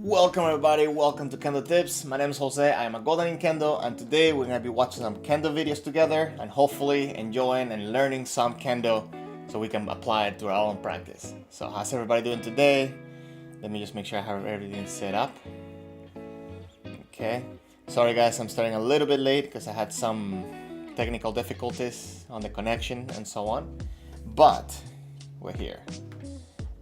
Welcome everybody, welcome to Kendo Tips. My name is Jose, I am a Golden in Kendo, and today we're going to be watching some Kendo videos together and hopefully enjoying and learning some Kendo so we can apply it to our own practice. So how's everybody doing today? Let me just make sure I have everything set up. Okay, sorry guys, I'm starting a little bit late because I had some technical difficulties on the connection and so on, but we're here.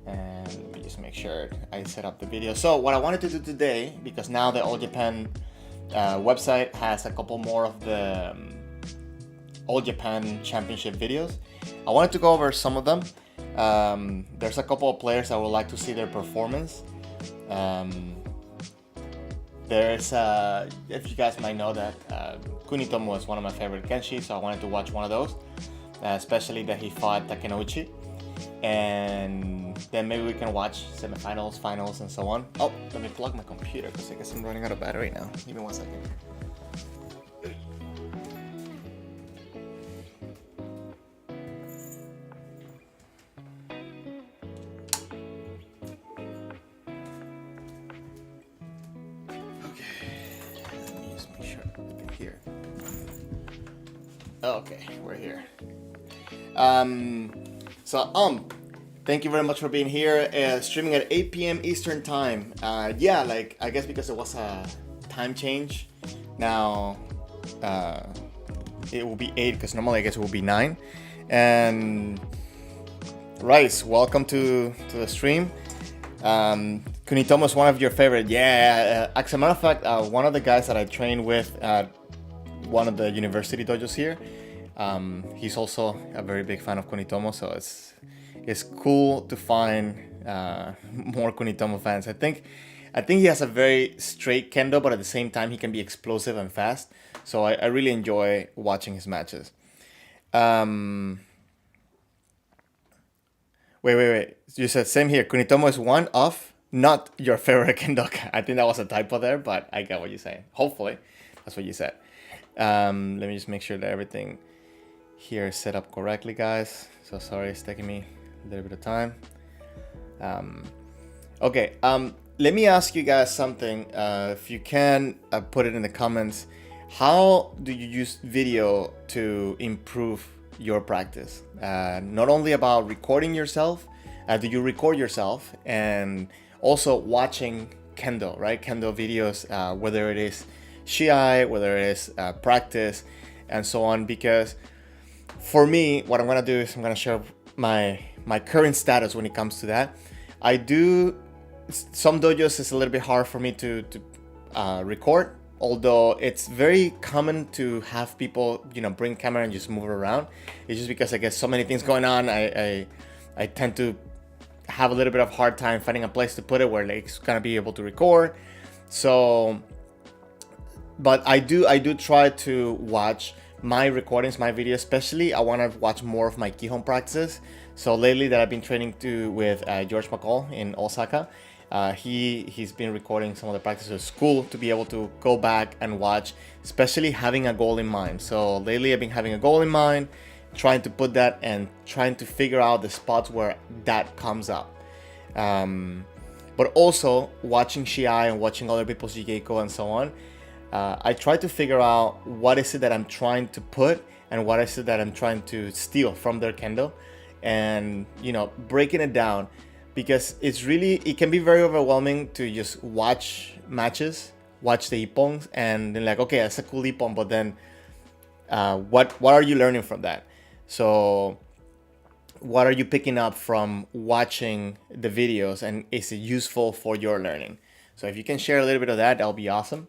And let me just make sure I set up the video. So what I wanted to do today, because now the All Japan website has a couple more of the All Japan Championship videos, I wanted to go over some of them. There's a couple of players I would like to see their performance. There's, if you guys might know that, Kunitomo is one of my favorite Kenshi, so I wanted to watch one of those, especially that he fought Takenouchi. And then maybe we can watch semifinals, finals, and so on. Oh, let me plug my computer because I guess I'm running out of battery now. Give me 1 second. Okay, let me just make sure I can hear. Okay, we're here. Thank you very much for being here. Streaming at 8 p.m. Eastern time. Yeah, like I guess because it was a time change. Now it will be 8 because normally I guess it will be 9. And Rice, welcome to the stream. Kunitomo is one of your favorite. Yeah, as a matter of fact, one of the guys that I trained with at one of the university dojos here. He's also a very big fan of Kunitomo, so it's cool to find more Kunitomo fans. I think he has a very straight kendo, but at the same time he can be explosive and fast. So I really enjoy watching his matches. Wait. You said same here. Kunitomo is one of not your favorite kendoka. I think that was a typo there, but I get what you're saying. Hopefully, that's what you said. Let me just make sure that everything here is set up correctly, guys. So sorry, it's taking me a little bit of time. Okay, let me ask you guys something. If you can put it in the comments, how do you use video to improve your practice? Not only about recording yourself, do you record yourself and also watching Kendo, right? Kendo videos, whether it is Shiai, whether it is practice, and so on. Because for me, what I'm gonna do is I'm gonna share my current status when it comes to that. I do some dojos is a little bit hard for me to record, although it's very common to have people bring camera and just move it around. It's just because I guess so many things going on. I tend to have a little bit of hard time finding a place to put it where like, it's gonna be able to record. So, but I do try to watch my recordings, my videos, especially I want to watch more of my Kihon practices. So lately that I've been training with George McCall in Osaka, he's been recording some of the practices at school to be able to go back and watch, especially having a goal in mind. So lately I've been having a goal in mind, trying to put that and trying to figure out the spots where that comes up. But also watching Shiai and watching other people's Jigeiko and so on. I try to figure out what is it that I'm trying to put and what is it that I'm trying to steal from their kendo, and breaking it down, because it can be very overwhelming to just watch matches, watch the ippongs, and then like, okay, that's a cool ippon, but then what are you learning from that? So what are you picking up from watching the videos, and is it useful for your learning? So if you can share a little bit of that, that'll be awesome.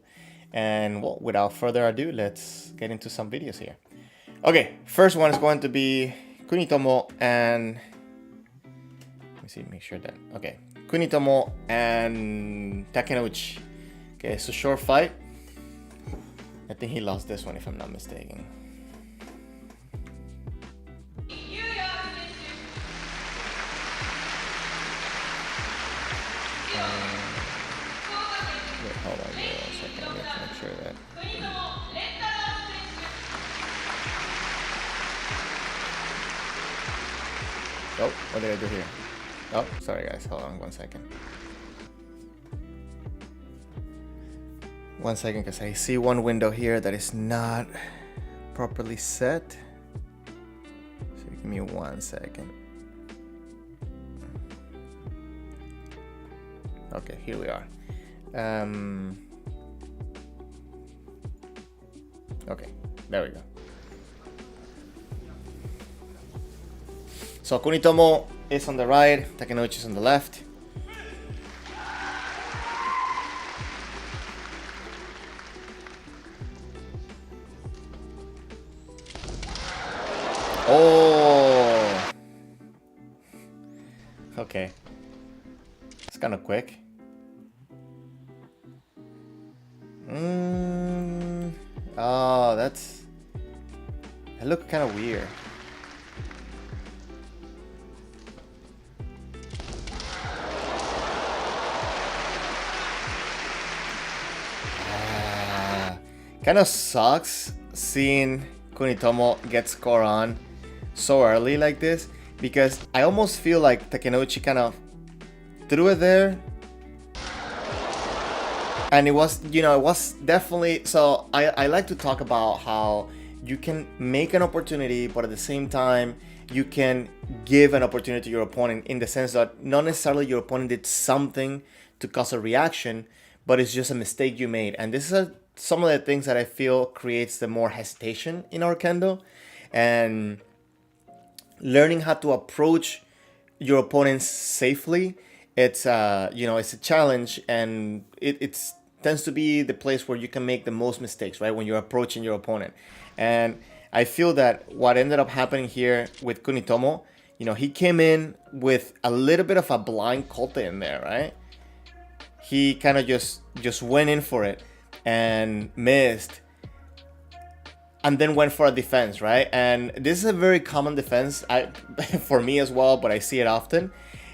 And well, without further ado, let's get into some videos here. Okay, first one is going to be Kunitomo and let me see, make sure that okay, Kunitomo and Takenouchi. Okay, it's a short fight. I think he lost this one if I'm not mistaken. Wait, hold on, wait a second. I need to make sure that. Oh, what did I do here? Oh, sorry guys, hold on 1 second. One second, because I see one window here that is not properly set. So give me 1 second. Okay, here we are. Okay, there we go. So Kunitomo is on the right, Takenouchi is on the left. Oh! Okay. It's kind of quick. Oh, that looked kind of weird. Kind of sucks seeing Kunitomo get score on so early like this, because I almost feel like Takenouchi kind of threw it there, and it was, it was definitely. So I like to talk about how you can make an opportunity, but at the same time you can give an opportunity to your opponent, in the sense that not necessarily your opponent did something to cause a reaction, but it's just a mistake you made. And this is some of the things that I feel creates the more hesitation in our kendo, and learning how to approach your opponents safely. It's it's a challenge, and it tends to be the place where you can make the most mistakes, right? When you're approaching your opponent. And I feel that what ended up happening here with Kunitomo, he came in with a little bit of a blind kote in there, right? He kind of just went in for it and missed, and then went for a defense, right? And this is a very common defense for me as well, but I see it often.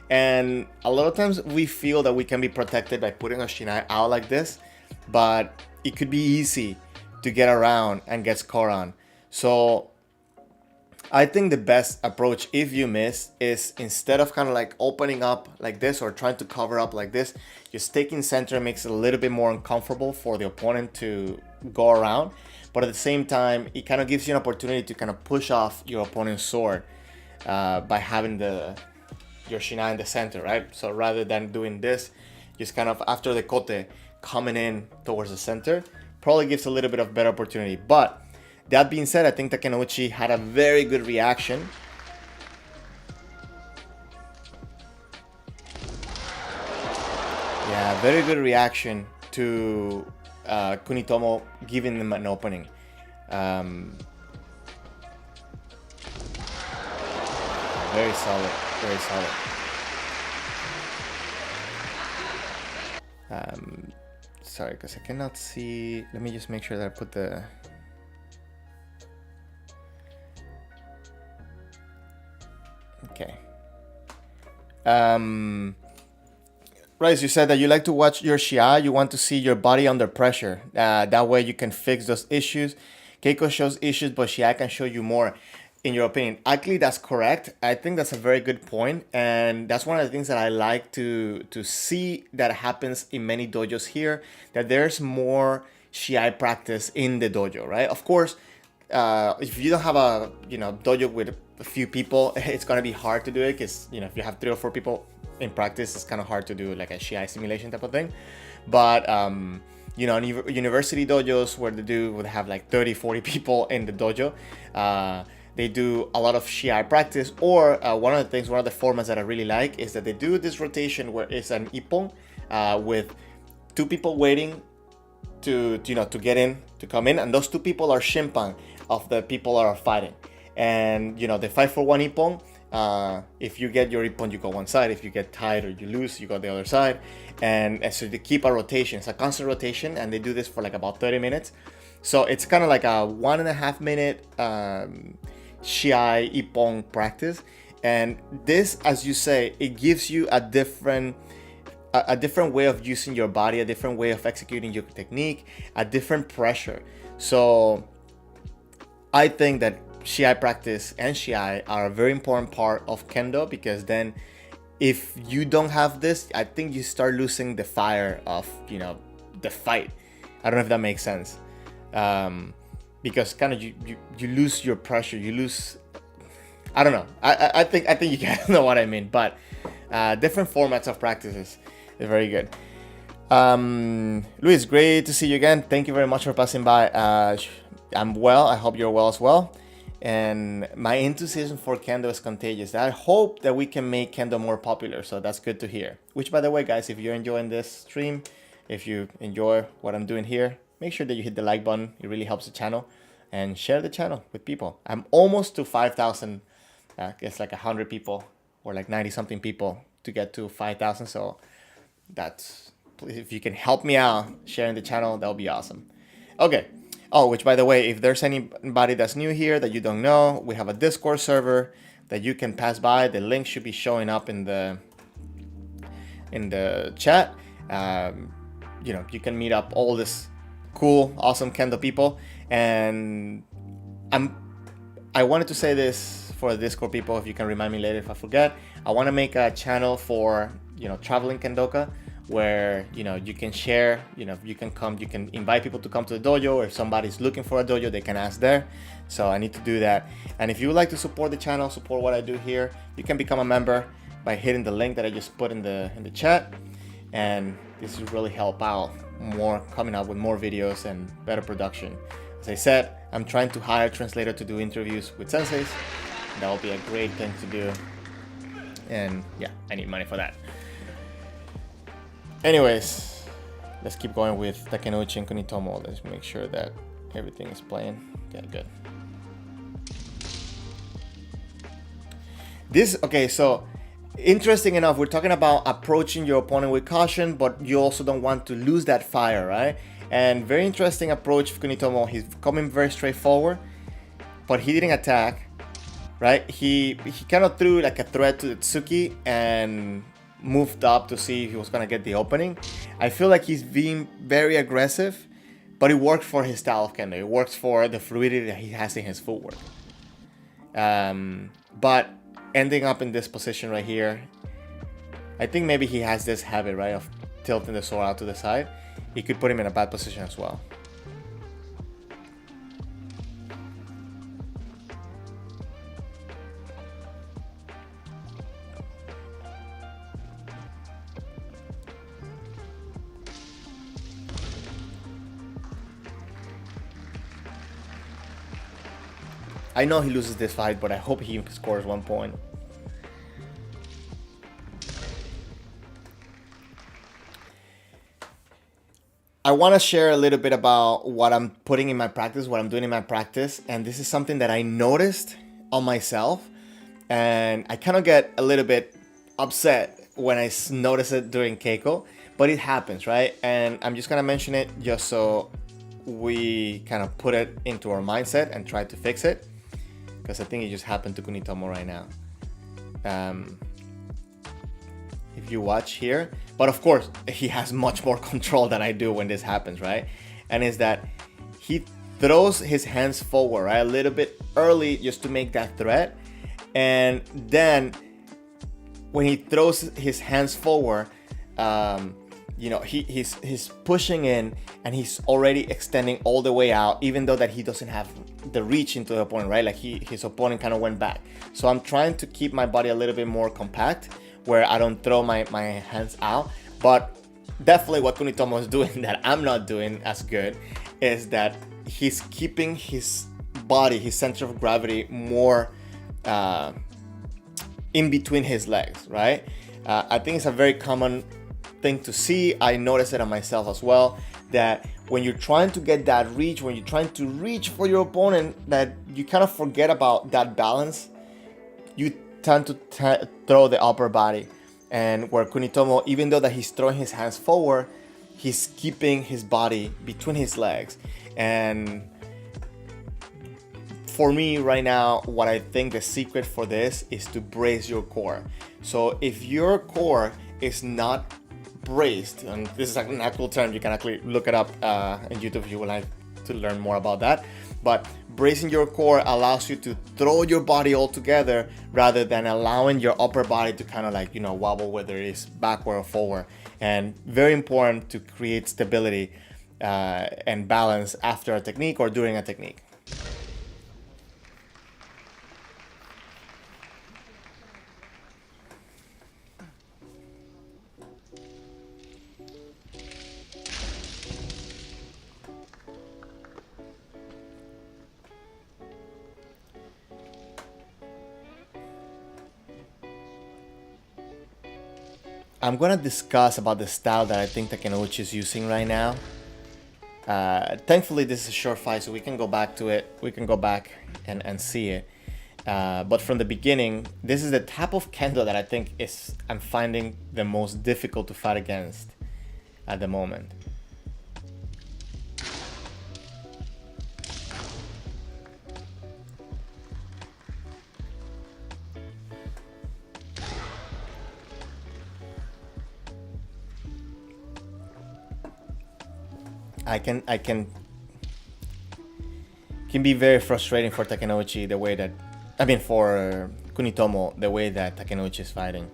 And a lot of times we feel that we can be protected by putting a shinai out like this, but it could be easy to get around and get score on. So I think the best approach, if you miss, is instead of kind of like opening up like this or trying to cover up like this, just taking center makes it a little bit more uncomfortable for the opponent to go around. But at the same time, it kind of gives you an opportunity to kind of push off your opponent's sword by having your shinai in the center, right? So rather than doing this, just kind of after the kote coming in towards the center, probably gives a little bit of better opportunity. But that being said, I think Takenouchi had a very good reaction. Yeah, very good reaction to Kunitomo giving them an opening. Very solid, very solid. Sorry, because I cannot see. Let me just make sure that I put the... Okay. Right, you said that you like to watch your Shia. You want to see your body under pressure. That way you can fix those issues. Keiko shows issues, but Shia can show you more. In your opinion, actually, that's correct. I think that's a very good point, and that's one of the things that I like to see that happens in many dojos here. That there's more Shia practice in the dojo, right? Of course, if you don't have a dojo with a few people, it's gonna be hard to do it, because if you have 3 or 4 people in practice, it's kind of hard to do like a Shia simulation type of thing. But university dojos where they would have like 30-40 people in the dojo, they do a lot of Shia practice. Or one of the formats that I really like is that they do this rotation where it's an ippon with 2 people waiting to get in, to come in, and those 2 people are shimpan of the people that are fighting. And they fight for 1 ippon. If you get your ippon, you go one side. If you get tied or you lose, you go the other side. And so they keep a rotation. It's a constant rotation, and they do this for like about 30 minutes. So it's kind of like a 1.5 minute Shiai ippon practice. And this, as you say, it gives you a different way of using your body, a different way of executing your technique, a different pressure. So I think that Shiai practice and Shiai are a very important part of Kendo, because then if you don't have this, I think you start losing the fire of the fight. I don't know if that makes sense. Because kind of you lose your pressure, you lose, I don't know. I think you guys know what I mean, but different formats of practices is very good. Luis, great to see you again. Thank you very much for passing by. I'm well. I hope you're well as well. And my enthusiasm for Kendo is contagious. I hope that we can make Kendo more popular. So that's good to hear. Which, by the way, guys, if you're enjoying this stream, if you enjoy what I'm doing here, make sure that you hit the like button. It really helps the channel. And share the channel with people. I'm almost to 5,000. It's like 100 people or like 90 something people to get to 5,000. So that's, if you can help me out sharing the channel, that would be awesome. Okay. Oh, which by the way, if there's anybody that's new here that you don't know, we have a Discord server that you can pass by. The link should be showing up in the chat. You can meet up all this cool, awesome Kendo people. And I wanted to say this for the Discord people, if you can remind me later if I forget. I want to make a channel for, traveling Kendoka, where you can share, you can come, you can invite people to come to the dojo, or if somebody's looking for a dojo, they can ask there. So I need to do that. And if you would like to support the channel, support what I do here, you can become a member by hitting the link that I just put in the chat. And this will really help out more, coming out with more videos and better production. As I said, I'm trying to hire a translator to do interviews with senseis. That will be a great thing to do. And yeah, I need money for that. Anyways, let's keep going with Takenouchi and Kunitomo. Let's make sure that everything is playing. Okay, good. Okay, so interesting enough, we're talking about approaching your opponent with caution, but you also don't want to lose that fire, right? And very interesting approach of Kunitomo. He's coming very straightforward, but he didn't attack, right? He kind of threw like a threat to the Tsuki and moved up to see if he was going to get the opening. I feel like he's being very aggressive, but it works for his style of Kendo. It works for the fluidity that he has in his footwork. But ending up in this position right here, I think maybe he has this habit, right, of tilting the sword out to the side. It could put him in a bad position as well. I know he loses this fight, but I hope he scores 1 point. I want to share a little bit about what I'm putting in my practice, what I'm doing in my practice. And this is something that I noticed on myself. And I kind of get a little bit upset when I notice it during Keiko, but it happens, right? And I'm just going to mention it just so we kind of put it into our mindset and try to fix it. Because I think it just happened to Kunitomo right now. If you watch here, but of course he has much more control than I do when this happens, right? And is that he throws his hands forward, right, a little bit early just to make that threat, and then when he throws his hands forward, he's pushing in and he's already extending all the way out, even though that he doesn't have the reach into the opponent, right? Like his opponent kind of went back. So I'm trying to keep my body a little bit more compact, where I don't throw my hands out. But definitely what Kunitomo is doing that I'm not doing as good is that he's keeping his body, his center of gravity, more in between his legs, right? I think it's a very common thing to see. I notice it on myself as well, that when you're trying to get that reach, when you're trying to reach for your opponent, that you kind of forget about that balance. You tend to throw the upper body. And where Kunitomo, even though that he's throwing his hands forward, he's keeping his body between his legs. And for me right now, what I think the secret for this is to brace your core. So if your core is not braced, and this is an actual term, you can actually look it up in YouTube if you would like to learn more about that. But bracing your core allows you to throw your body all together rather than allowing your upper body to kind of like, wobble, whether it's backward or forward. And very important to create stability and balance after a technique or during a technique. I'm gonna discuss about the style that I think Takenouchi is using right now. Thankfully, this is a short fight, so we can go back to it. We can go back and see it. But from the beginning, this is the type of kendo that I think I'm finding the most difficult to fight against at the moment. I can be very frustrating for Takenouchi the way that, I mean, for Kunitomo, the way that Takenouchi is fighting.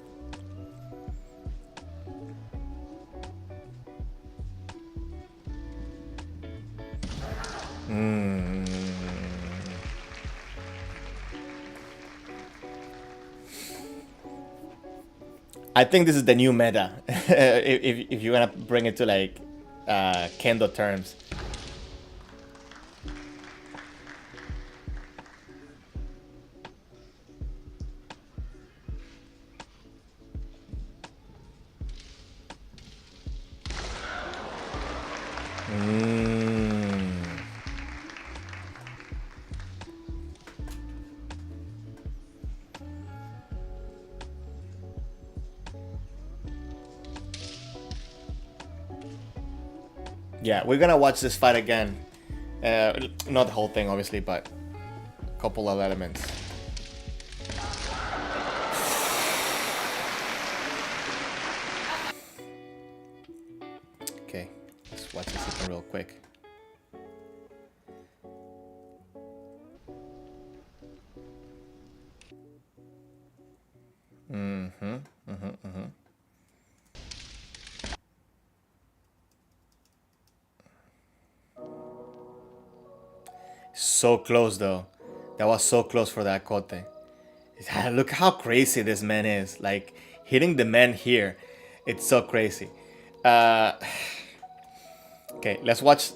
I think this is the new meta, if you want to bring it to like kendo terms. Yeah, we're gonna watch this fight again. Not the whole thing, obviously, but a couple of elements. Okay, let's watch this again real quick. So close though. That was so close for that kote. Look how crazy this man is. Like hitting the man here. It's so crazy. Okay, let's watch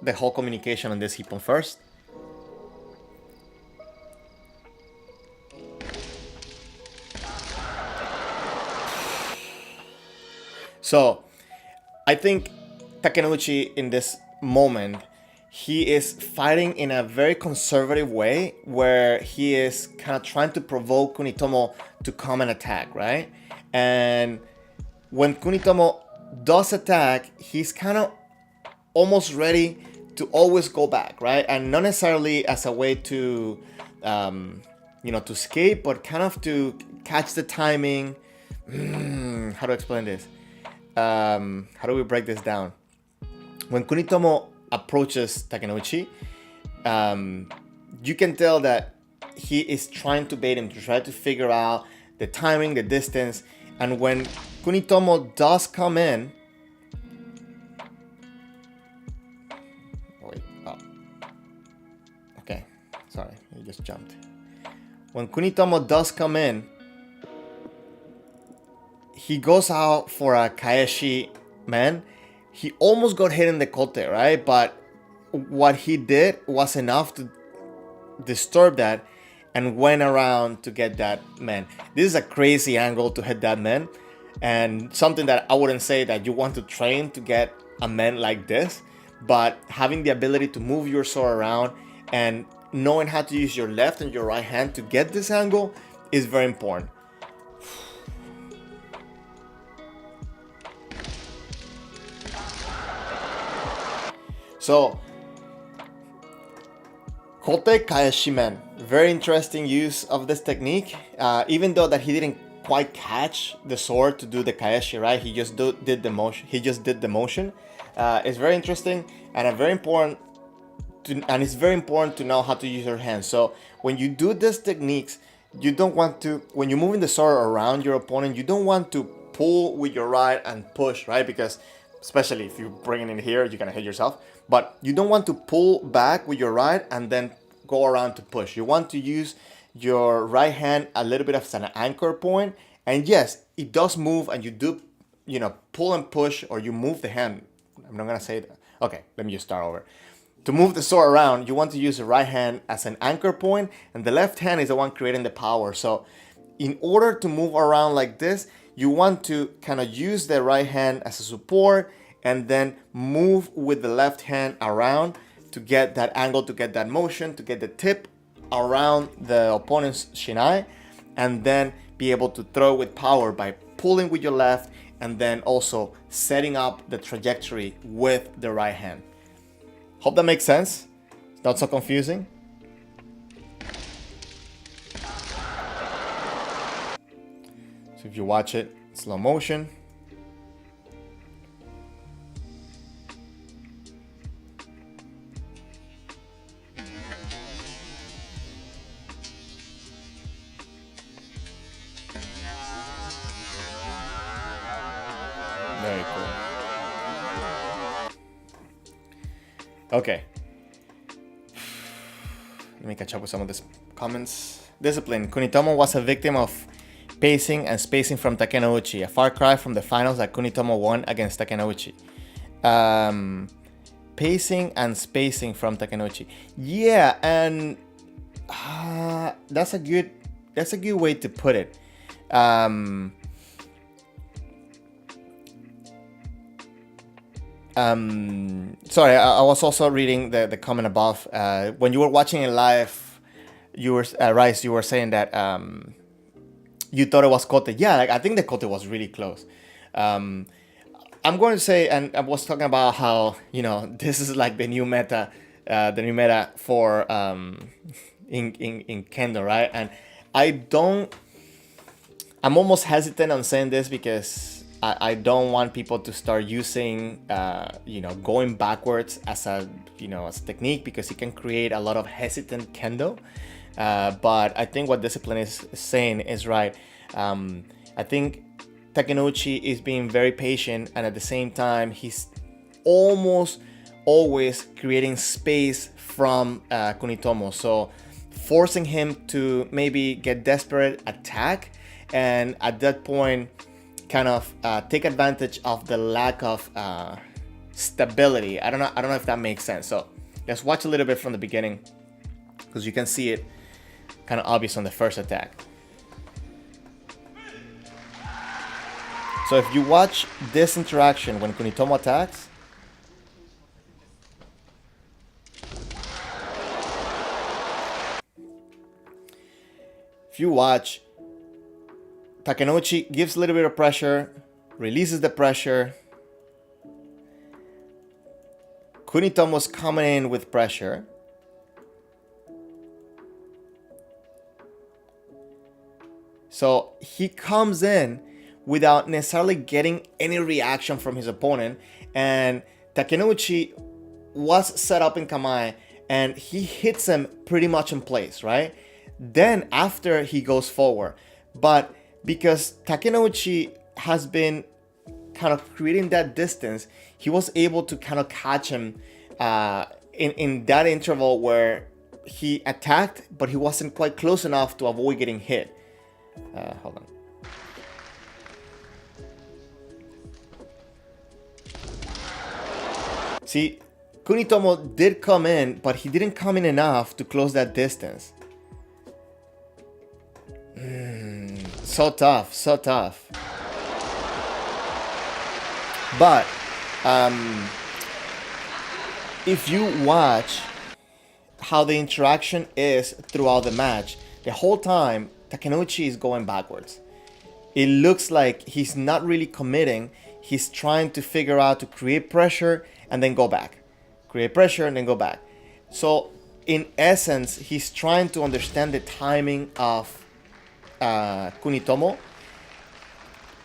the whole communication on this hippon first. So, I think Takenouchi in this moment, he is fighting in a very conservative way where he is kind of trying to provoke Kunitomo to come and attack, right? And when Kunitomo does attack, he's kind of almost ready to always go back, right? And not necessarily as a way to, to escape, but kind of to catch the timing. How to explain this? How do we break this down? When Kunitomo approaches Takenouchi, you can tell that he is trying to bait him, to try to figure out the timing, the distance. And when Kunitomo does come in, okay, sorry, he just jumped. When Kunitomo does come in, he goes out for a kaeshi, man. He almost got hit in the kote, right? But what he did was enough to disturb that and went around to get that man. This is a crazy angle to hit that man, and something that I wouldn't say that you want to train to get a man like this, but having the ability to move your sword around and knowing how to use your left and your right hand to get this angle is very important. So, kote kaeshi men, very interesting use of this technique. Even though that he didn't quite catch the sword to do the kaeshi, right? He just did the motion. He just did the motion. It's very interesting and it's very important to know how to use your hands. So when you do these techniques, you don't want to, when you're moving the sword around your opponent, you don't want to pull with your right and push, right? Because especially if you bring it in here, you're gonna hit yourself. But you don't want to pull back with your right and then go around to push. You want to use your right hand a little bit as an anchor point. And yes, it does move, and you do, pull and push, or you move the hand. I'm not gonna say that. Okay, let me just start over. To move the sword around, you want to use the right hand as an anchor point, and the left hand is the one creating the power. So in order to move around like this, you want to kind of use the right hand as a support and then move with the left hand around to get that angle, to get that motion, to get the tip around the opponent's shinai, and then be able to throw with power by pulling with your left and then also setting up the trajectory with the right hand. Hope that makes sense. It's not so confusing. So if you watch it slow motion. Very cool. Okay. Let me catch up with some of these comments. Discipline. Kunitomo was a victim of pacing and spacing from Takenouchi, a far cry from the finals that Kunitomo won against Takenouchi. Pacing and spacing from Takenouchi. Yeah, and that's a good way to put it. Sorry, I was also reading the comment above. When you were watching it live, you were Rice. You were saying that you thought it was Kote. Yeah, I think the Kote was really close. I'm going to say, and I was talking about how this is like the new meta for in Kendo, right? And I'm almost hesitant on saying this because I don't want people to start using, going backwards as a technique, because it can create a lot of hesitant Kendo. But I think what Discipline is saying is right. I think Takenouchi is being very patient, and at the same time, he's almost always creating space from Kunitomo. So forcing him to maybe get desperate, attack, and at that point, kind of take advantage of the lack of stability. I don't know if that makes sense. So let's watch a little bit from the beginning, because you can see it kind of obvious on the first attack. So if you watch this interaction when Kunitomo attacks, if you watch, Takenouchi gives a little bit of pressure, releases the pressure. Kunitomo's coming in with pressure. So he comes in without necessarily getting any reaction from his opponent. And Takenouchi was set up in Kamae, and he hits him pretty much in place, right? Then after he goes forward. But because Takenouchi has been kind of creating that distance, he was able to kind of catch him in that interval where he attacked, but he wasn't quite close enough to avoid getting hit. Hold on. See, Kunitomo did come in, but he didn't come in enough to close that distance. So tough, so tough. But if you watch how the interaction is throughout the match, the whole time Takenouchi is going backwards. It looks like he's not really committing. He's trying to figure out to create pressure and then go back. Create pressure and then go back. So in essence, he's trying to understand the timing of Kunitomo.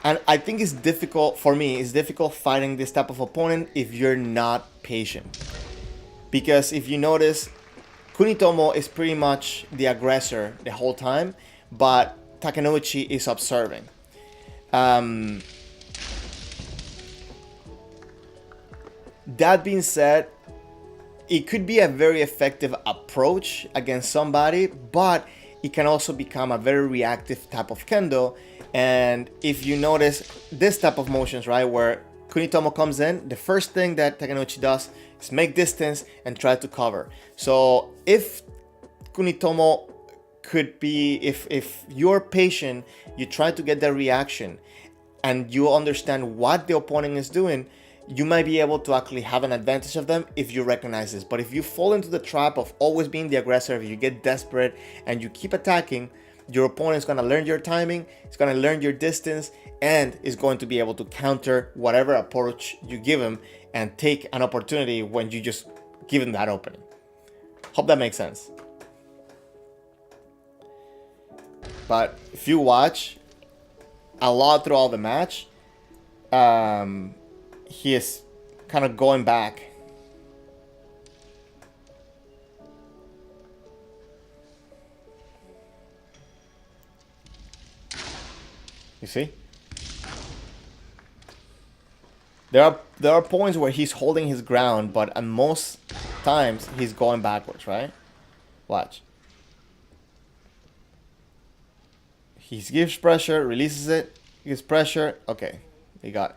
And I think it's difficult, for me, it's difficult fighting this type of opponent if you're not patient. Because if you notice, Kunitomo is pretty much the aggressor the whole time, but Takenouchi is observing. That being said, it could be a very effective approach against somebody, but it can also become a very reactive type of kendo. And if you notice this type of motions, right, where Kunitomo comes in, the first thing that Takenouchi does is make distance and try to cover. So if Kunitomo could be, if you're patient, you try to get that reaction and you understand what the opponent is doing, you might be able to actually have an advantage of them if you recognize this. But if you fall into the trap of always being the aggressor, if you get desperate and you keep attacking, your opponent is going to learn your timing, it's going to learn your distance, and is going to be able to counter whatever approach you give him and take an opportunity when you just give him that opening. Hope that makes sense. But if you watch a lot throughout the match, he is kind of going back. You see? There are points where he's holding his ground, but at most times he's going backwards, right? Watch. He gives pressure, releases it, gives pressure. Okay, he got.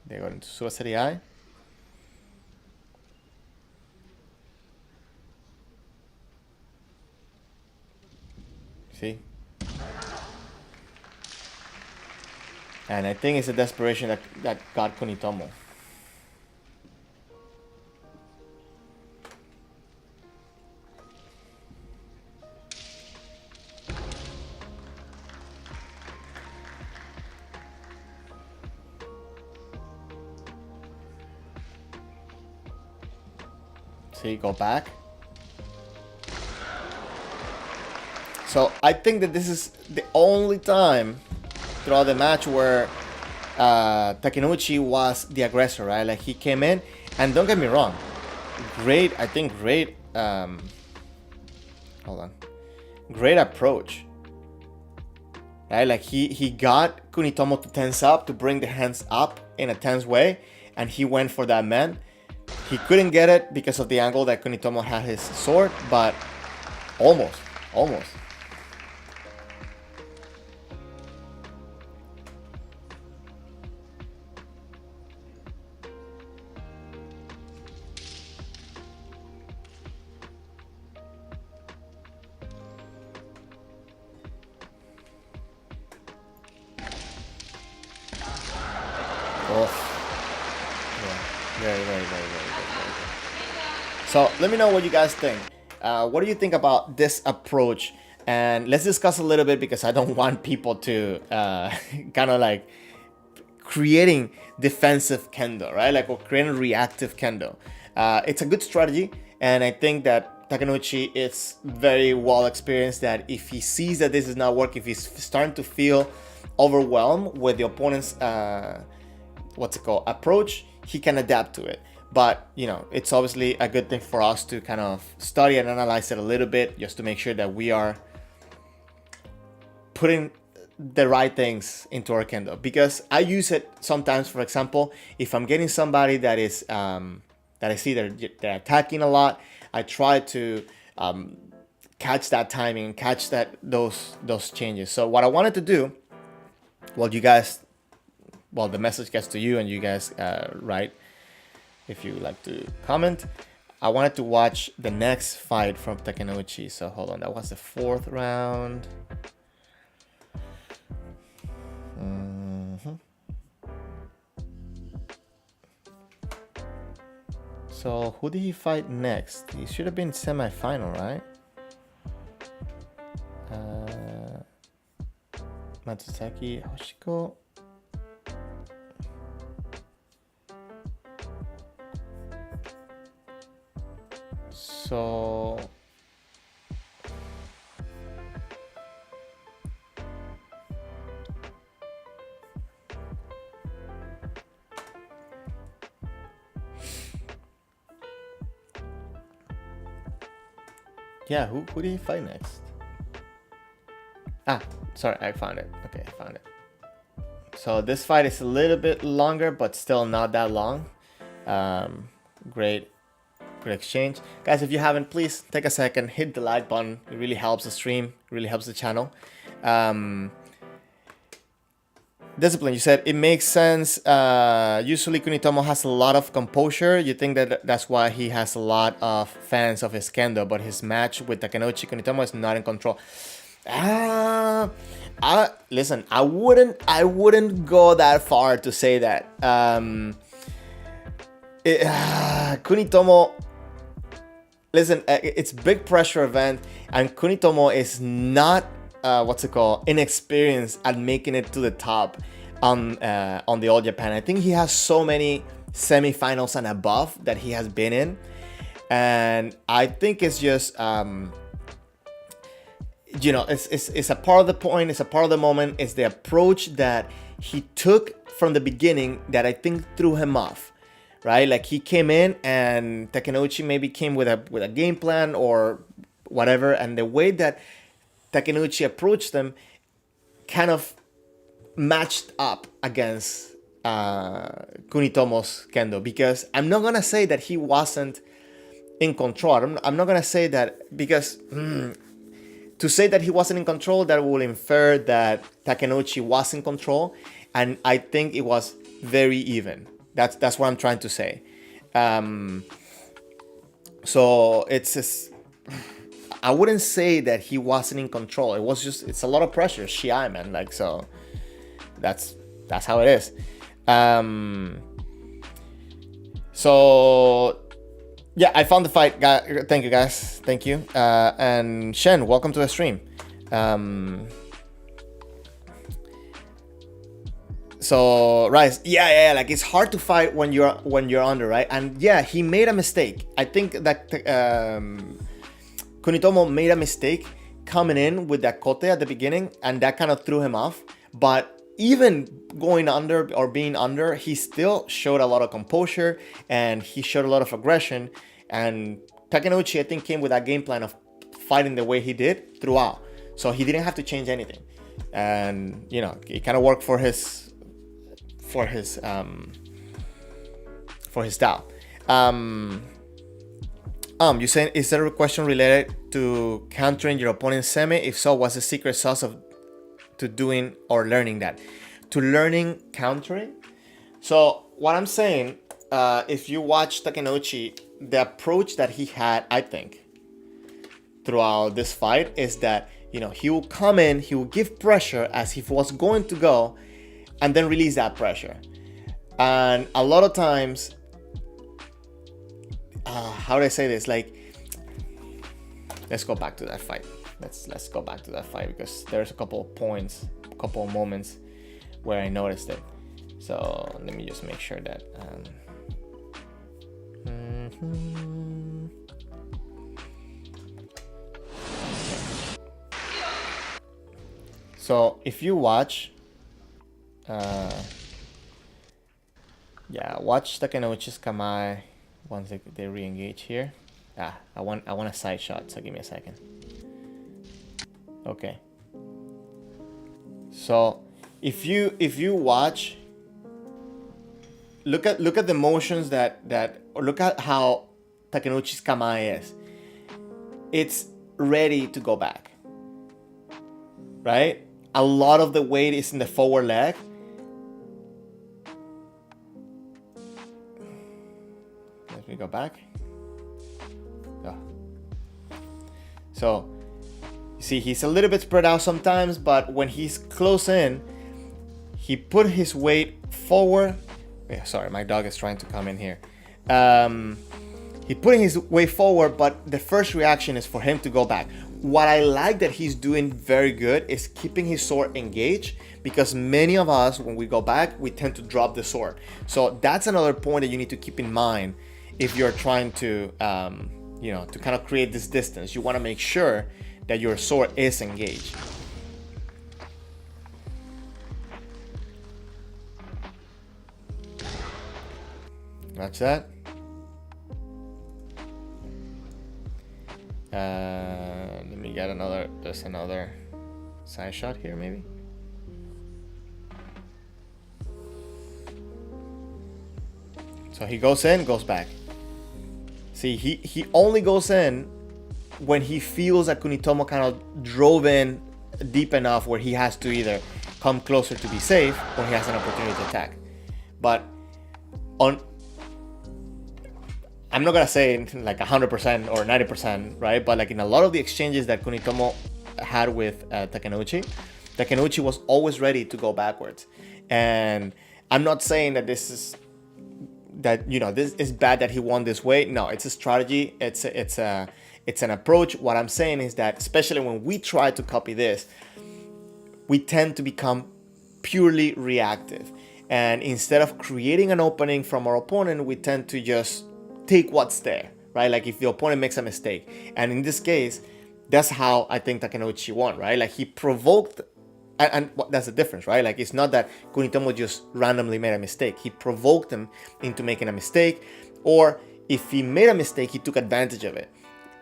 They go into Suicide Eye. See? And I think it's a desperation that got Kunitomo. See, go back. So I think that this is the only time throughout the match where Takenouchi was the aggressor, right? Like he came in, and don't get me wrong, great great approach, right? Like he got Kunitomo to tense up, to bring the hands up in a tense way, and he went for that man. He couldn't get it because of the angle that Kunitomo had his sword, but almost. Very good. So let me know what you guys think. What do you think about this approach? And let's discuss a little bit, because I don't want people to kind of like creating defensive kendo, right? Like, or creating reactive kendo. It's a good strategy, and I think that Takenouchi is very well experienced, that if he sees that this is not working, if he's starting to feel overwhelmed with the opponent's approach, he can adapt to it. But it's obviously a good thing for us to kind of study and analyze it a little bit, just to make sure that we are putting the right things into our kendo. Because I use it sometimes. For example, if I'm getting somebody that is that I see they're attacking a lot, I try to catch that timing, catch those changes. So what I wanted to do, the message gets to you and you guys write if you like to comment. I wanted to watch the next fight from Takenouchi. So hold on, that was the 4th round. So who did he fight next? He should have been semi-final, right? Matsutake Hoshiko. So yeah, who did he fight next? Sorry, I found it. Okay, I found it. So this fight is a little bit longer, but still not that long. Great exchange. Guys, if you haven't, please take a second, hit the like button. It really helps the stream, really helps the channel. Discipline, you said it makes sense. Usually Kunitomo has a lot of composure. You think that that's why he has a lot of fans of his Kendo, but his match with Takenouchi Kunitomo is not in control. Listen, I wouldn't go that far to say that. Kunitomo, listen, it's big pressure event, and Kunitomo is not inexperienced at making it to the top on the All Japan. I think he has so many semifinals and above that he has been in, and I think it's just it's a part of the point, it's a part of the moment, it's the approach that he took from the beginning that I think threw him off, right? Like he came in and Takenouchi maybe came with a game plan or whatever, and the way that Takenouchi approached them kind of matched up against Kunitomo's Kendo, because I'm not gonna say that he wasn't in control. I'm not gonna say that, because to say that he wasn't in control, that will infer that Takenouchi was in control, and I think it was very even. That's what I'm trying to say. So it's I wouldn't say that he wasn't in control. It's a lot of pressure, Shiai, man. Like, so that's how it is. So yeah, I found the fight. Thank you, guys. Thank you. And Shen, welcome to the stream. So Rice, yeah, like it's hard to fight when you're under, right? And yeah, he made a mistake. I think that Kunitomo made a mistake coming in with that kote at the beginning, and that kind of threw him off. But even going under or being under, he still showed a lot of composure and he showed a lot of aggression. And Takenouchi, I think, came with that game plan of fighting the way he did throughout. So he didn't have to change anything. And, it kind of worked for his style. You saying, is there a question related to countering your opponent's semi? If so, what's the secret sauce to doing or learning that? To learning countering? So what I'm saying, if you watch Takenouchi, the approach that he had, I think, throughout this fight is that, he will come in, he will give pressure as if he was going to go, and then release that pressure. And a lot of times, how do I say this? Like, let's go back to that fight. Let's go back to that fight, because there's a couple of points, a couple of moments where I noticed it. So let me just make sure that. So if you watch, watch Takenouchi's Kamae once they re-engage here. I want a side shot, so give me a second. Okay. So if you watch, look at the motions or look at how Takenouchi's Kamae is. It's ready to go back, right? A lot of the weight is in the forward leg. Let me go back. Oh. So, you see, he's a little bit spread out sometimes, but when he's close in, he put his weight forward. Yeah, sorry, my dog is trying to come in here. He putting his weight forward, but the first reaction is for him to go back. What I like that he's doing very good is keeping his sword engaged, because many of us, when we go back, we tend to drop the sword. So that's another point that you need to keep in mind if you're trying to, to kind of create this distance. You want to make sure that your sword is engaged. That's that. Let me get there's another side shot here, maybe. So he goes in, goes back. See, he only goes in when he feels that Kunitomo kind of drove in deep enough where he has to either come closer to be safe or he has an opportunity to attack. But I'm not gonna say like 100% or 90%, right? But like in a lot of the exchanges that Kunitomo had with Takenouchi was always ready to go backwards. And I'm not saying that this is bad that he won this way. No, it's a strategy. It's an approach. What I'm saying is that especially when we try to copy this, we tend to become purely reactive. And instead of creating an opening from our opponent, we tend to just take what's there, right? Like if the opponent makes a mistake. And in this case, that's how I think Takenouchi won, right? Like he provoked, and that's the difference, right? Like it's not that Kunitomo just randomly made a mistake. He provoked him into making a mistake, or if he made a mistake, he took advantage of it.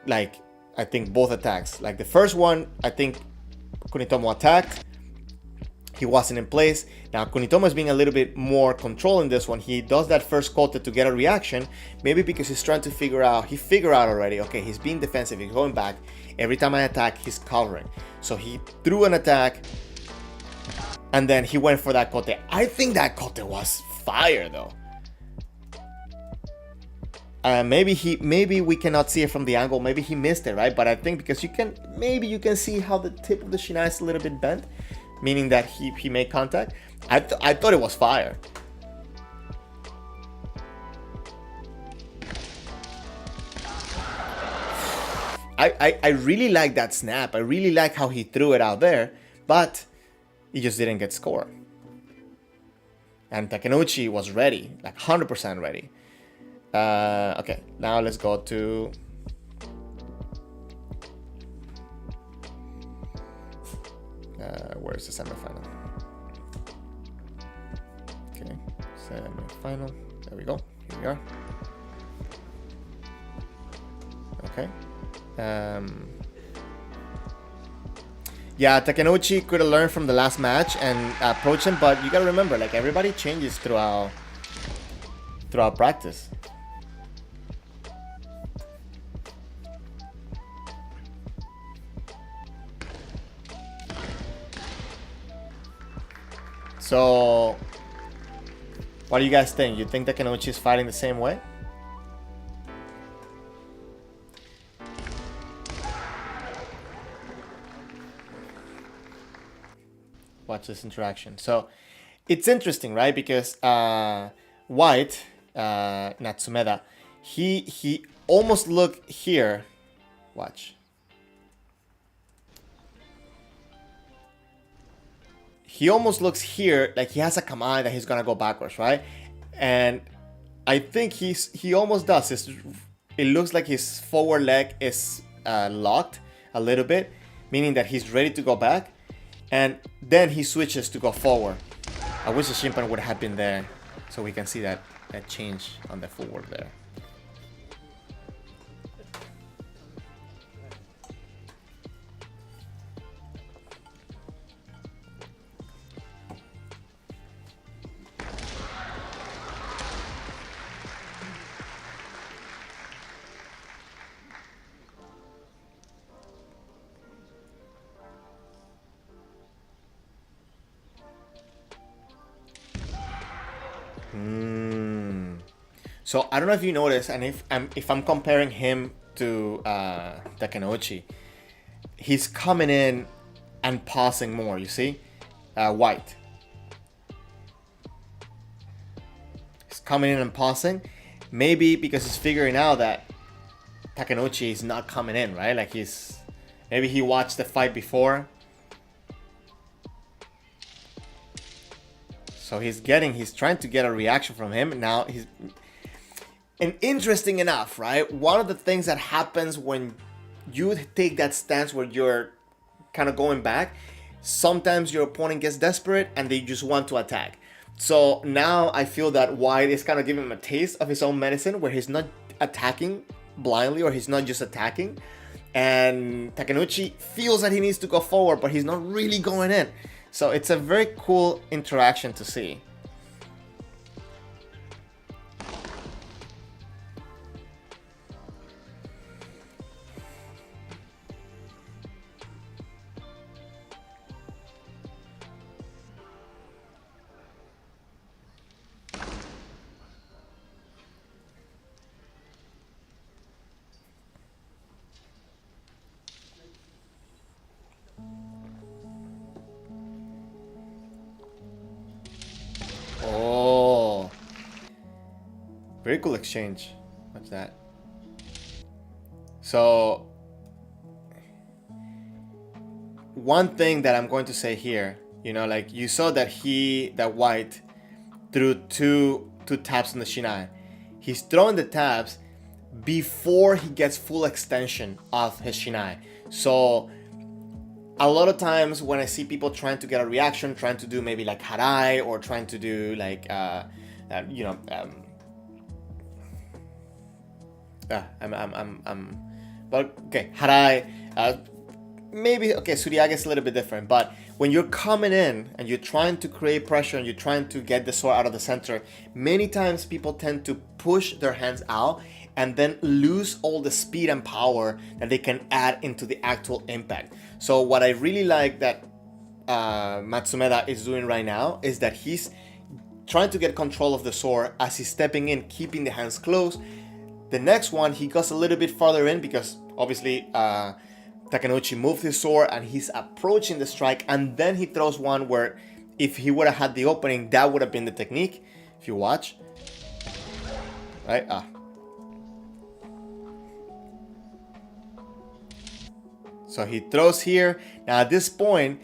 Like I think both attacks. Like the first one, I think Kunitomo attacked. He wasn't in place. Now Kunitomo is being a little bit more controlled in this one. He does that first kote to get a reaction, maybe because he's trying to figure out already, okay, he's being defensive, he's going back. Every time I attack, he's covering. So he threw an attack, and then he went for that kote. I think that kote was fire though. Maybe we cannot see it from the angle. Maybe he missed it, right? But I think because you can see how the tip of the shinai is a little bit bent, meaning that he made contact. I thought it was fire. I really like that snap. I really like how he threw it out there, but he just didn't get scored. And Takenouchi was ready, like 100% ready. Okay, now let's go to where's the semifinal? Okay, semifinal. There we go. Here we are. Okay. Yeah, Takenouchi could have learned from the last match and approach him, but you gotta remember, like everybody changes throughout practice. So, what do you guys think? You think Takenouchi is fighting the same way? Watch this interaction. So, it's interesting, right? Because White, Natsumeda, he almost looked here. Watch. He almost looks here like he has a command that he's gonna go backwards, right? And I think he almost does. It looks like his forward leg is locked a little bit, meaning that he's ready to go back, and then he switches to go forward. I wish the Shimpan would have been there so we can see that change on the forward there. So I don't know if you noticed, and if I'm comparing him to Takenouchi, he's coming in and pausing more. You see, White. He's coming in and pausing, maybe because he's figuring out that Takenouchi is not coming in, right? Like maybe he watched the fight before. So he's trying to get a reaction from him. Now and interesting enough, right? One of the things that happens when you take that stance where you're kind of going back, sometimes your opponent gets desperate and they just want to attack. So now I feel that White is kind of giving him a taste of his own medicine where he's not attacking blindly or he's not just attacking. And Takenouchi feels that he needs to go forward, but he's not really going in. So it's a very cool interaction to see. Very cool exchange. What's that? So one thing that I'm going to say here, you know, like you saw that White threw two taps on the shinai. He's throwing the taps before he gets full extension of his shinai. So a lot of times when I see people trying to get a reaction, trying to do maybe like harai, or trying to do like but okay, harai, maybe okay, Suriage is a little bit different, but when you're coming in and you're trying to create pressure and you're trying to get the sword out of the center, many times people tend to push their hands out and then lose all the speed and power that they can add into the actual impact. So what I really like that Matsumeda is doing right now is that he's trying to get control of the sword as he's stepping in, keeping the hands closed. The next one, he goes a little bit farther in because obviously Takenouchi moved his sword and he's approaching the strike, and then he throws one where if he would have had the opening, that would have been the technique. If you watch, right? So he throws here. Now at this point,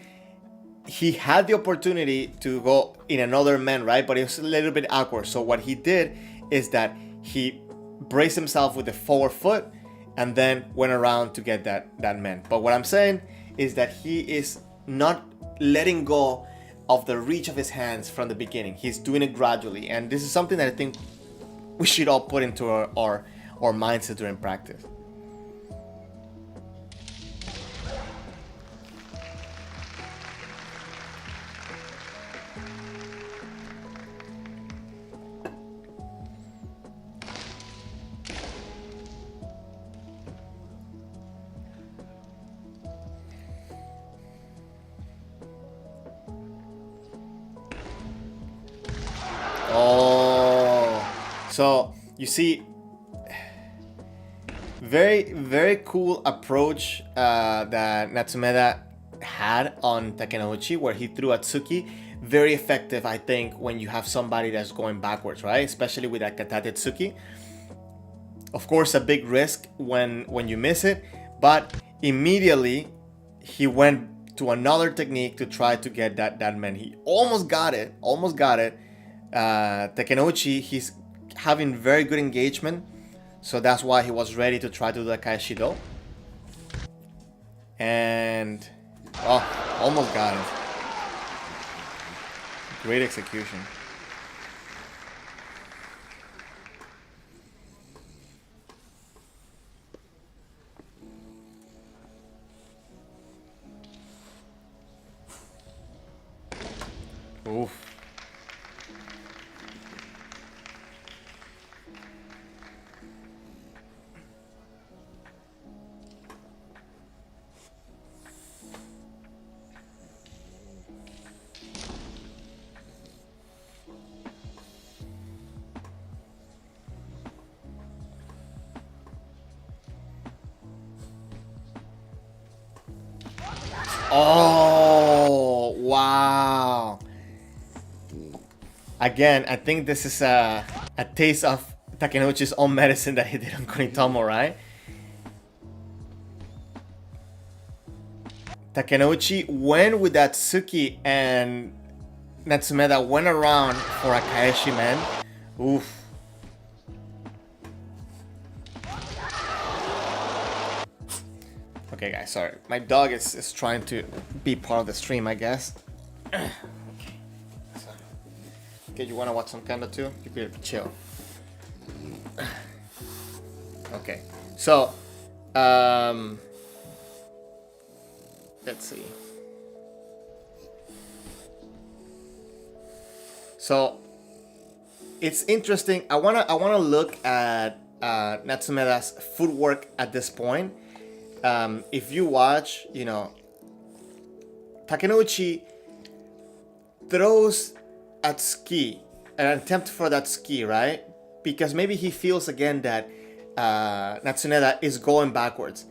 he had the opportunity to go in another man, right? But it was a little bit awkward. So what he did is that he braced himself with the forward foot and then went around to get that man. But what I'm saying is that he is not letting go of the reach of his hands from the beginning. He's doing it gradually. And this is something that I think we should all put into our mindset during practice. So you see, very, very cool approach that Natsumeda had on Takenouchi, where he threw Atsuki. Very effective, I think, when you have somebody that's going backwards, right? Especially with that Katate Tsuki. Of course, a big risk when you miss it, but immediately he went to another technique to try to get that man. He almost got it. Takenouchi, he's having very good engagement, so that's why he was ready to try to do the Kaeshido. And almost got it. Great execution. Oof. Oh, wow. Again, I think this is a taste of Takenouchi's own medicine that he did on Kunitomo, right? Takenouchi went with that Tsuki and Natsumeda went around for a Kaeshi man. Oof. Okay guys, sorry. My dog is trying to be part of the stream, I guess. Okay, you wanna watch some Kendo too? You could chill. Okay, so let's see. So it's interesting. I wanna look at Natsumeda's footwork at this point. If you watch, you know, Takenouchi throws at ski, an attempt for that ski, right? Because maybe he feels again that Natsuneda is going backwards.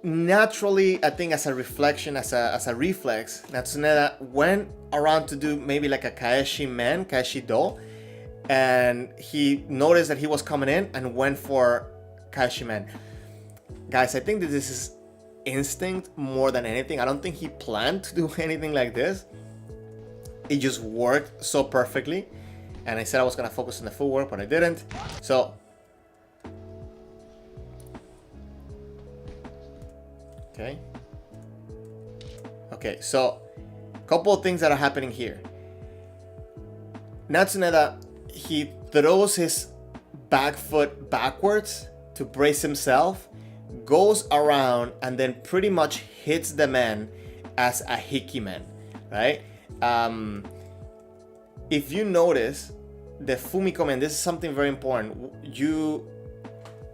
Naturally, I think as a reflection, as a reflex, Natsuneda went around to do maybe like a Kaeshi men, Kaeshi do, and he noticed that he was coming in and went for Kashimen. Guys, I think that this is instinct more than anything. I don't think he planned to do anything like this. It just worked so perfectly. And I said I was gonna focus on the footwork, but I didn't. So, okay. Okay, so a couple of things that are happening here. Natsuneda, he throws his back foot backwards to brace himself, goes around, and then pretty much hits the man as a hikimen, right? If you notice the fumikomi, and this is something very important,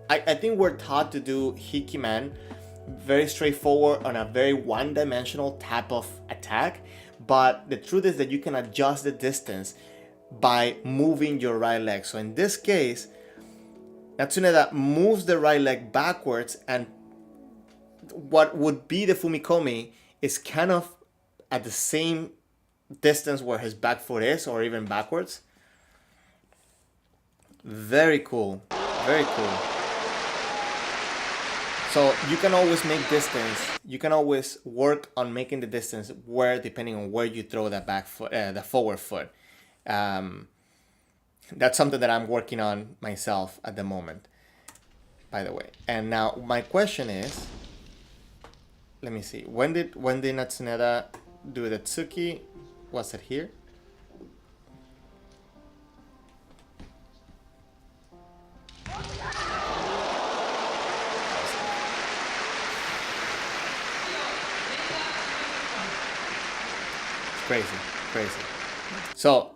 I think we're taught to do hikimen very straightforward on a very one-dimensional type of attack, but the truth is that you can adjust the distance by moving your right leg. So in this case, Natsuneda moves the right leg backwards, and what would be the fumikomi is kind of at the same distance where his back foot is, or even backwards. Very cool. Very cool. So you can always make distance. You can always work on making the distance where, depending on where you throw that back foot, the forward foot. That's something that I'm working on myself at the moment, by the way. And now my question is, let me see. When did Natsuneda do the tsuki? Was it here? Crazy. So,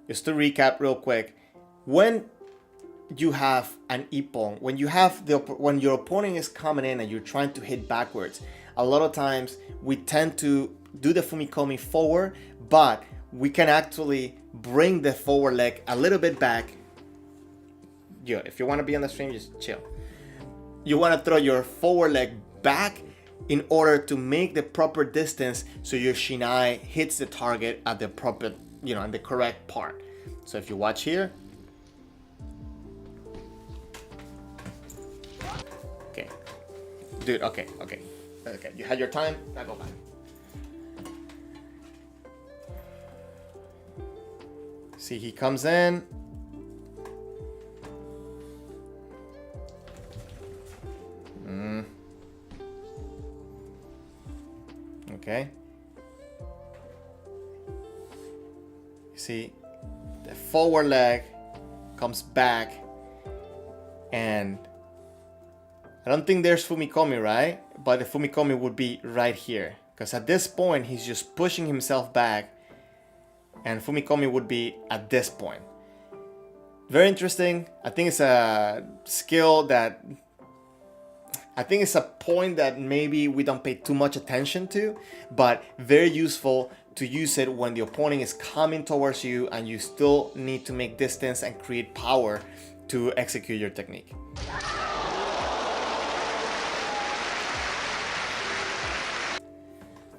just to recap real quick, when you have an ippon, when your opponent is coming in and you're trying to hit backwards, a lot of times we tend to do the fumikomi forward, but we can actually bring the forward leg a little bit back. If you want to be on the stream, just chill. You want to throw your forward leg back in order to make the proper distance so your shinai hits the target at the proper, in the correct part. So if you watch here, okay, dude, okay, you had your time, now go back. See, he comes in. Okay. You see, the forward leg comes back, and I don't think there's fumikomi, right? But the fumikomi would be right here, because at this point he's just pushing himself back, and fumikomi would be at this point. Very interesting. I think it's a skill that it's a point that maybe we don't pay too much attention to, but very useful to use it when the opponent is coming towards you and you still need to make distance and create power to execute your technique.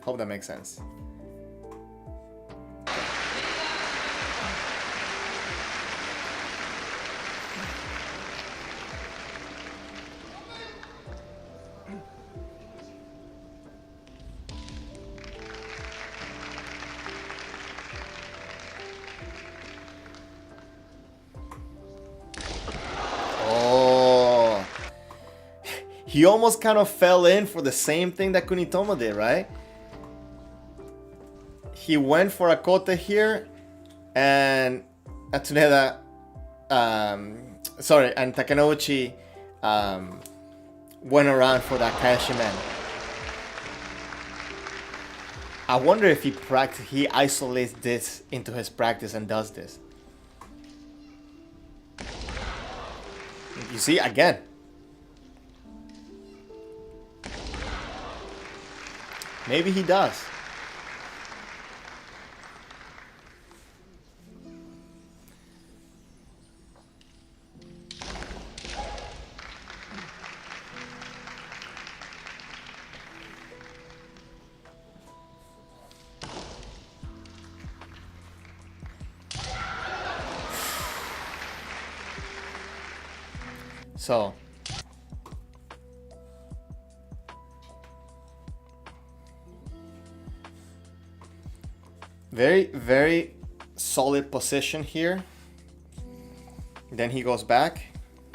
Hope that makes sense. He almost kind of fell in for the same thing that Kunitomo did, right? He went for a kote here, and Natsuneda, and Takenouchi went around for that Kayashimen. I wonder if he isolates this into his practice and does this. You see, again. Maybe he does. So very, very solid position here. Then he goes back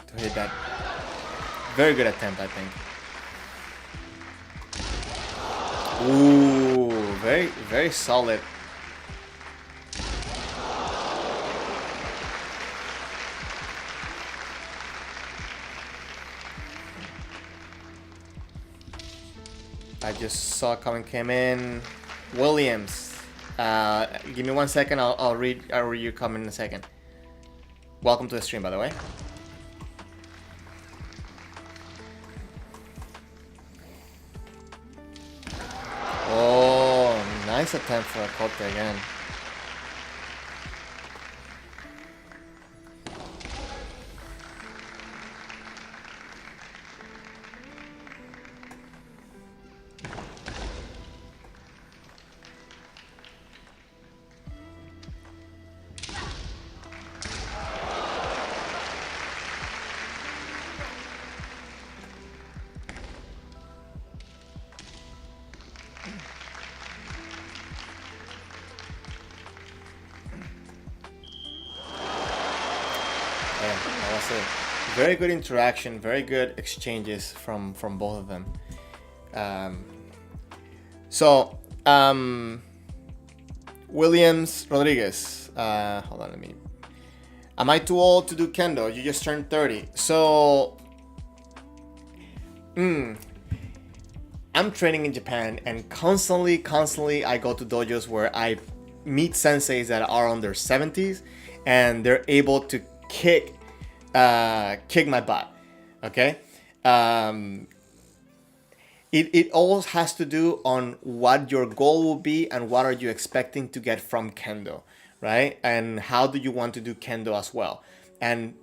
to hit that. Very good attempt, I think. Ooh, very, very solid. I just saw coming came in. Williams. Give me 1 second. I'll read your comment in a second. Welcome to the stream, by the way. Oh, nice attempt for a Kote again. That was a very good interaction, very good exchanges from both of them. Williams Rodriguez. Hold on, am I too old to do Kendo? You just turned 30. So, I'm training in Japan, and constantly I go to dojos where I meet senseis that are on their 70s, and they're able to kick my butt. Okay. It all has to do on what your goal will be and what are you expecting to get from Kendo, right? And how do you want to do Kendo as well? And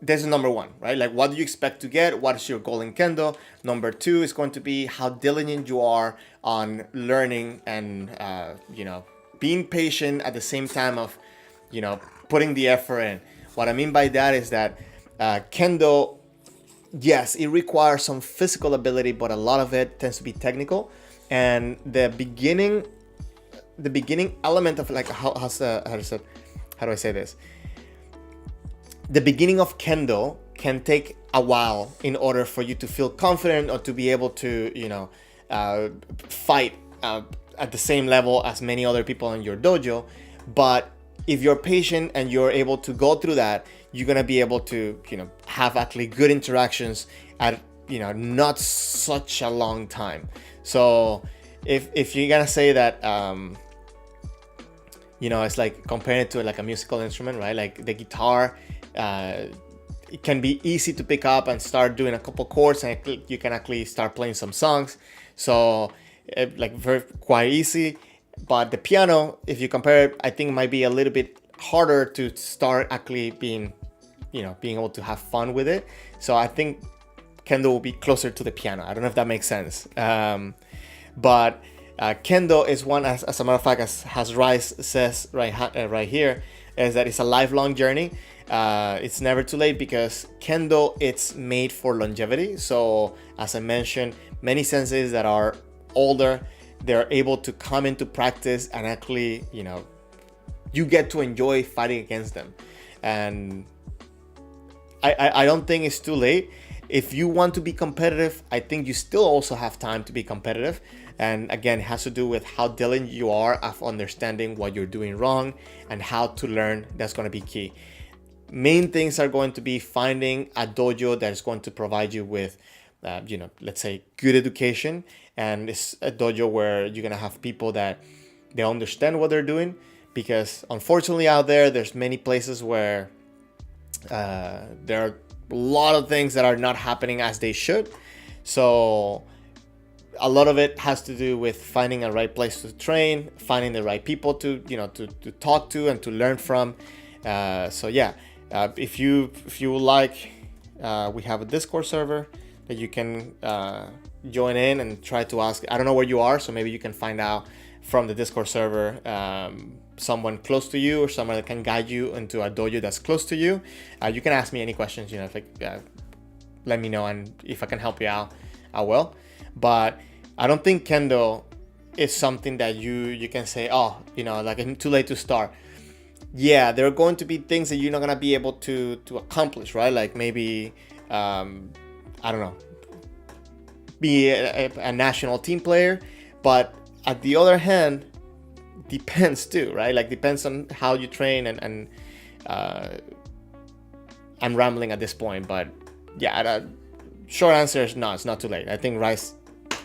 this is number one, right? Like, what do you expect to get? What is your goal in Kendo? Number two is going to be how diligent you are on learning and, being patient at the same time of, putting the effort in. What I mean by that is that Kendo, yes, it requires some physical ability, but a lot of it tends to be technical. And the beginning element of, like, how do I say this? The beginning of Kendo can take a while in order for you to feel confident or to be able to, fight at the same level as many other people in your dojo. But if you're patient and you're able to go through that, you're gonna be able to, have actually good interactions at, not such a long time. So if you're gonna say that, it's like comparing it to like a musical instrument, right? Like the guitar, it can be easy to pick up and start doing a couple chords, and you can actually start playing some songs. So quite easy. But the piano, if you compare it, I think it might be a little bit harder to start actually being able to have fun with it. So I think Kendo will be closer to the piano. I don't know if that makes sense. But Kendo is one, as a matter of fact, as Rice says right here, is that it's a lifelong journey. It's never too late, because Kendo, it's made for longevity. So as I mentioned, many senseis that are older, they're able to come into practice and actually, you get to enjoy fighting against them. And I don't think it's too late. If you want to be competitive, I think you still also have time to be competitive. And again, it has to do with how diligent you are of understanding what you're doing wrong and how to learn. That's going to be key. Main things are going to be finding a dojo that is going to provide you with, let's say, good education. And it's a dojo where you're going to have people that they understand what they're doing. Because unfortunately out there's many places where there are a lot of things that are not happening as they should. So a lot of it has to do with finding a right place to train, finding the right people to talk to and to learn from. If you would like, we have a Discord server that you can join in and try to ask. I don't know where you are, so maybe you can find out from the Discord server someone close to you or someone that can guide you into a dojo that's close to you. You can ask me any questions, let me know, and if I can help you out, I will. But I don't think Kendo is something that you can say, oh, like it's too late to start. Yeah, there are going to be things that you're not gonna be able to accomplish, right? Like maybe I don't know, be a national team player. But at the other hand, depends too, right? Like depends on how you train, and I'm rambling at this point, but yeah, the short answer is no, it's not too late. I think Rice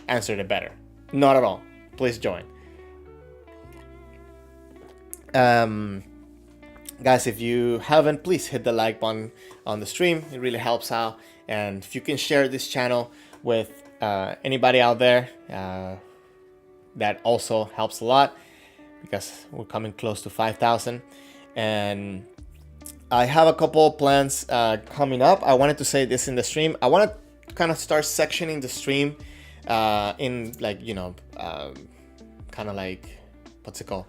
answered it better. Not at all. Please join. Guys, if you haven't, please hit the like button on the stream. It really helps out. And if you can share this channel with anybody out there, that also helps a lot, because we're coming close to 5,000. And I have a couple plans coming up. I wanted to say this in the stream. I want to kind of start sectioning the stream in like, kind of like, what's it called?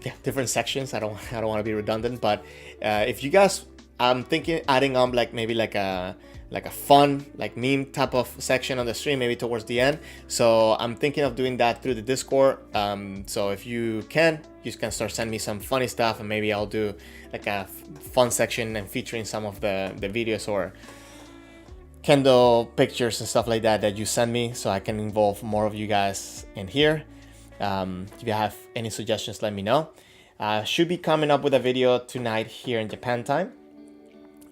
Yeah, different sections. I don't want to be redundant, but if you guys, I'm thinking adding on like maybe like a fun, like meme type of section on the stream, maybe towards the end. So I'm thinking of doing that through the Discord. So if you can start sending me some funny stuff, and maybe I'll do like a fun section and featuring some of the videos or Kendo pictures and stuff like that you send me, so I can involve more of you guys in here. If you have any suggestions, let me know. Should be coming up with a video tonight here in Japan time.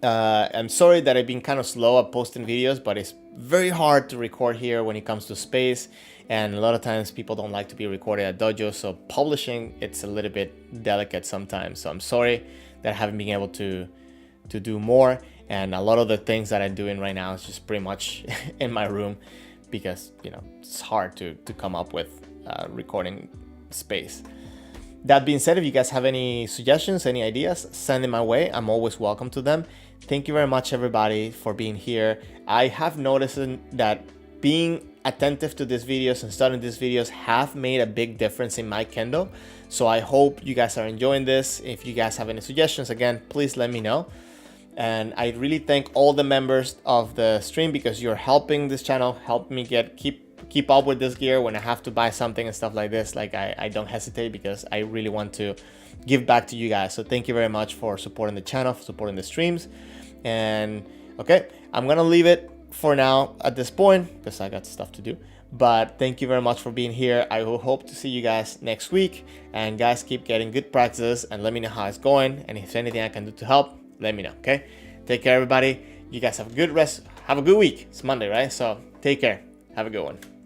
I'm sorry that I've been kind of slow at posting videos, but it's very hard to record here when it comes to space, and a lot of times people don't like to be recorded at dojo, so publishing, it's a little bit delicate sometimes. So I'm sorry that I haven't been able to do more, and a lot of the things that I'm doing right now is just pretty much in my room, because it's hard to come up with recording space. That being said, if you guys have any suggestions, any ideas, send them my way. I'm always welcome to them. Thank you very much, everybody, for being here. I have noticed that being attentive to these videos and starting these videos have made a big difference in my Kendo. So I hope you guys are enjoying this. If you guys have any suggestions, again, please let me know. And I really thank all the members of the stream, because you're helping this channel, help me keep up with this gear when I have to buy something and stuff like this. Like I don't hesitate, because I really want to give back to you guys. So thank you very much for supporting the channel, for supporting the streams. And okay, I'm gonna leave it for now at this point, because I got stuff to do. But thank you very much for being here. I will hope to see you guys next week. And guys, keep getting good practices, and let me know how it's going. And if there's anything I can do to help, let me know. Okay, take care, everybody. You guys have a good rest. Have a good week. It's Monday, right? So take care. Have a good one.